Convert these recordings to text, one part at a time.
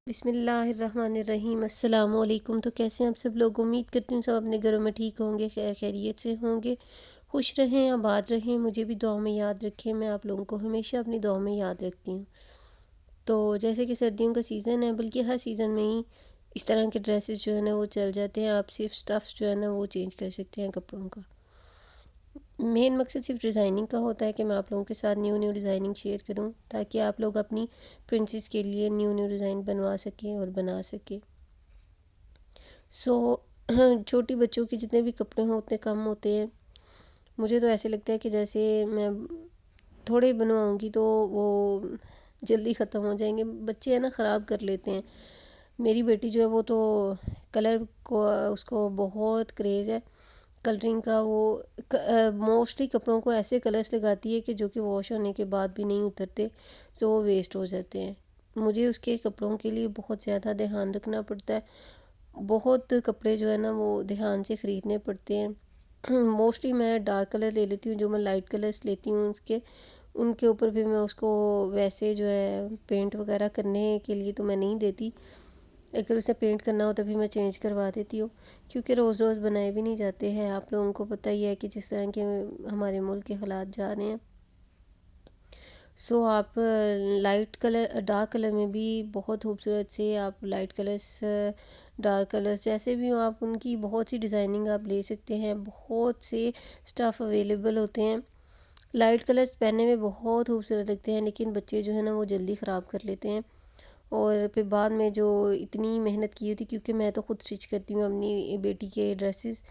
بسم اللہ الرحمن الرحیم۔ السلام علیکم۔ تو کیسے ہیں آپ سب لوگ؟ امید کرتی ہوں سب اپنے گھروں میں ٹھیک ہوں گے، خیر خیریت سے ہوں گے، خوش رہیں، آباد رہیں، مجھے بھی دعا میں یاد رکھیں۔ میں آپ لوگوں کو ہمیشہ اپنی دعا میں یاد رکھتی ہوں۔ تو جیسے کہ سردیوں کا سیزن ہے، بلکہ ہر سیزن میں ہی اس طرح کے ڈریسز جو ہے نا وہ چل جاتے ہیں۔ آپ صرف سٹف جو ہے نا وہ چینج کر سکتے ہیں کپڑوں کا۔ مین مقصد صرف ڈیزائننگ کا ہوتا ہے کہ میں آپ لوگوں کے ساتھ نیو ڈیزائننگ شیئر کروں، تاکہ آپ لوگ اپنی پرنسس کے لیے نیو ڈیزائن بنوا سکیں اور بنا سکیں۔ چھوٹی بچوں کے جتنے بھی کپڑے ہوں اتنے کم ہوتے ہیں۔ مجھے تو ایسے لگتا ہے کہ جیسے میں تھوڑے بنواؤں گی تو وہ جلدی ختم ہو جائیں گے، بچے ہیں نا خراب کر لیتے ہیں۔ میری بیٹی جو ہے وہ تو کلر کو اس کو بہت کریز ہے کلرنگ کا۔ وہ موسٹلی کپڑوں کو ایسے کلرز لگاتی ہے کہ جو کہ واش ہونے کے بعد بھی نہیں اترتے، سو وہ ویسٹ ہو جاتے ہیں۔ مجھے اس کے کپڑوں کے لیے بہت زیادہ دھیان رکھنا پڑتا ہے، بہت کپڑے جو ہے نا وہ دھیان سے خریدنے پڑتے ہیں۔ موسٹلی میں ڈارک کلر لے لیتی ہوں، جو میں لائٹ کلرز لیتی ہوں ان کے اوپر بھی میں اس کو ویسے جو ہے پینٹ وغیرہ کرنے کے لیے تو میں نہیں دیتی۔ اگر اسے پینٹ کرنا ہو تو بھی میں چینج کروا دیتی ہوں، کیونکہ روز روز بنائے بھی نہیں جاتے ہیں۔ آپ لوگوں کو پتہ ہی ہے کہ جس طرح کے ہمارے ملک کے حالات جا رہے ہیں، آپ لائٹ کلر ڈارک کلر میں بھی بہت خوبصورت سے آپ لائٹ کلرز ڈارک کلرز جیسے بھی ہوں آپ ان کی بہت سی ڈیزائننگ آپ لے سکتے ہیں۔ بہت سے سٹف اویلیبل ہوتے ہیں۔ لائٹ کلرز پہننے میں بہت خوبصورت لگتے ہیں، لیکن بچے جو ہے نا وہ جلدی خراب کر لیتے ہیں، اور پھر بعد میں جو اتنی محنت کی ہوتی، کیونکہ میں تو خود اسٹچ کرتی ہوں اپنی بیٹی کے ڈریسز،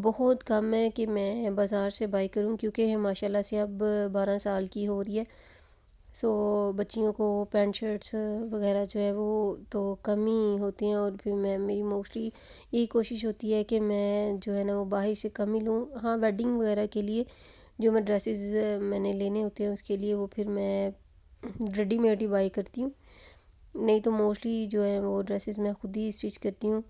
بہت کم ہے کہ میں بازار سے بائی کروں، کیونکہ ماشاء اللہ سے اب 12 سال کی ہو رہی ہے۔ بچیوں کو پینٹ شرٹس وغیرہ جو ہے وہ تو کم ہی ہوتی ہیں، اور پھر میری موسٹلی یہی کوشش ہوتی ہے کہ میں جو ہے نا وہ باہر سے کم ہی لوں۔ ہاں، ویڈنگ وغیرہ کے لیے جو میں ڈریسز میں نے لینے ہوتے ہیں اس کے لیے وہ پھر میں ریڈی میڈ ہی بائی کرتی ہوں، نہیں تو موسٹلی جو ہے وہ ڈریسز میں خود ہی اسٹچ کرتی ہوں۔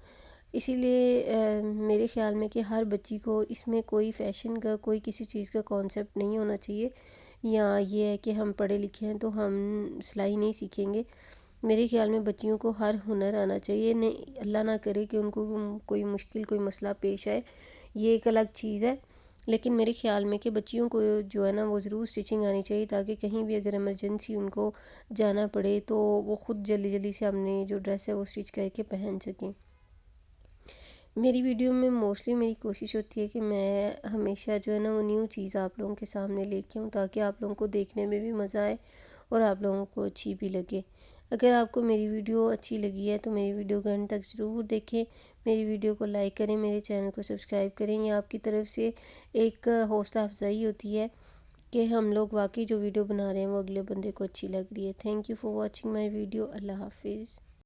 اسی لیے میرے خیال میں کہ ہر بچی کو اس میں کوئی فیشن کا کوئی کسی چیز کا کانسیپٹ نہیں ہونا چاہیے، یا یہ ہے کہ ہم پڑھے لکھے ہیں تو ہم سلائی نہیں سیکھیں گے۔ میرے خیال میں بچیوں کو ہر ہنر آنا چاہیے، نہیں اللہ نہ کرے کہ ان کو کوئی مشکل کوئی مسئلہ پیش آئے، یہ ایک الگ چیز ہے، لیکن میرے خیال میں کہ بچیوں کو جو ہے نا وہ ضرور اسٹچنگ آنی چاہیے، تاکہ کہیں بھی اگر ایمرجنسی ان کو جانا پڑے تو وہ خود جلدی جلدی سے اپنے جو ڈریس ہے وہ اسٹچ کر کے پہن سکیں۔ میری ویڈیو میں موسٹلی میری کوشش ہوتی ہے کہ میں ہمیشہ جو ہے نا وہ نیو چیز آپ لوگوں کے سامنے لے کے آؤں، تاکہ آپ لوگوں کو دیکھنے میں بھی مزہ آئے اور آپ لوگوں کو اچھی بھی لگے۔ اگر آپ کو میری ویڈیو اچھی لگی ہے تو میری ویڈیو کو اینڈ تک ضرور دیکھیں، میری ویڈیو کو لائک کریں، میرے چینل کو سبسکرائب کریں۔ یہ آپ کی طرف سے ایک حوصلہ افزائی ہوتی ہے کہ ہم لوگ واقعی جو ویڈیو بنا رہے ہیں وہ اگلے بندے کو اچھی لگ رہی ہے۔ Thank you for watching my video. اللہ حافظ۔